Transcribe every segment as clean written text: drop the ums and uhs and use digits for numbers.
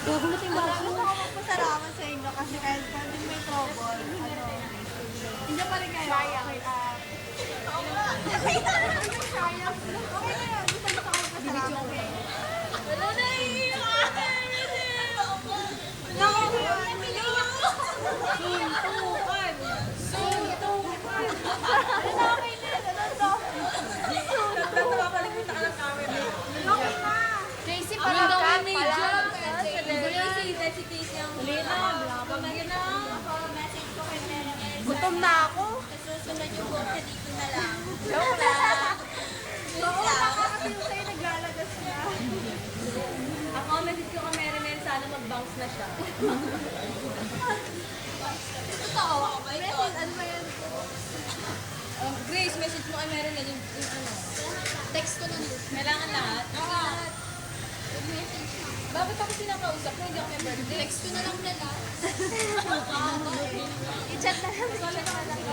Gugulat yung baso. Gusto ko magpasalamat sa inyo kasi kahit din may trouble, hindi pa rin kayo. Sayang. Sayang. Okay na yun. Gusto ko magpasalamat sa inyo. Wala na Suntukan! Suntukan! Ano na okay na? Ano to? Napapalimutan ka ng camera. Okay na! JC, palangkat! JC, Casey ang blabang na yun na. Message ko kay Mary. Gutom na ako. Susunod yung buhok na dito na lang. Joke lang. Oo, kasi yung sa'yo naglalagas na. Ako, message ko kay Mary sana mag-bounce na siya. Totoo. Message, ano ba yan? Grace, message mo kay Mary yung ano. Text ko na nito. Kailangan lahat? Lahat. Message na. Bakit ako sinakausap mo? Hindi ako may birthday. Text ko na lang na lahat. I-chat na lang. I-chat na lang.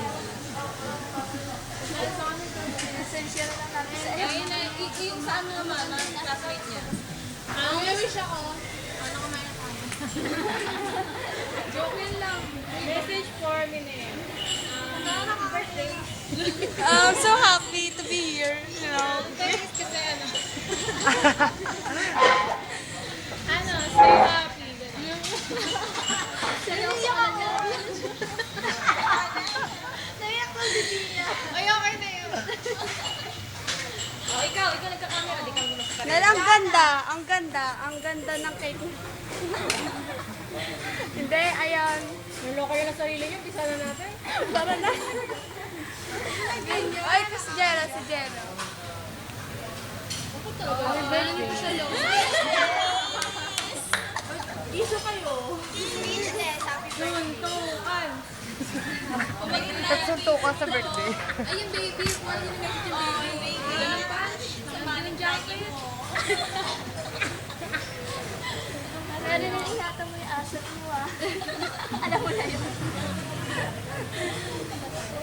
Essential na lang natin sa iyo. Ayun na, yung sa ano naman, classmate niya. Wish ako. Ano kumain na tayo? Joke yun lang. Message for me na yun. Happy birthday. I'm so happy to be here, you know. Kasi ano. Ano, stay happy. Naiyak ako. Naiyak ko si Tia. Ay, okay na yun. Oh, ikaw nagka-camera, di ka muna sa Dahil ang ganda ng cake. Hindi, ayan. Naloko yun ang sarili niyo, pisa na natin. Tara na. Ay, ito si Jello, si Jello. Meron niyo pa siya lo. Iso kayo. Happy Suntukan. Tatsuntukan sa birthday. Ay, yung baby. Ano yung message yung baby? Ganun pa? Sama ng jacket. Pero nilihata mo yung aso mo ah. Alam mo na yun.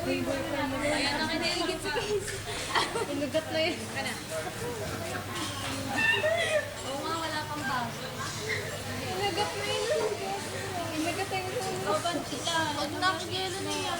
Ayan, nakinaigit si Casey. Inugat na yun. Kana. Oo nga, wala pang baso. Inagat na yun. Inugat na yun. Huwag na ako gelo na yan.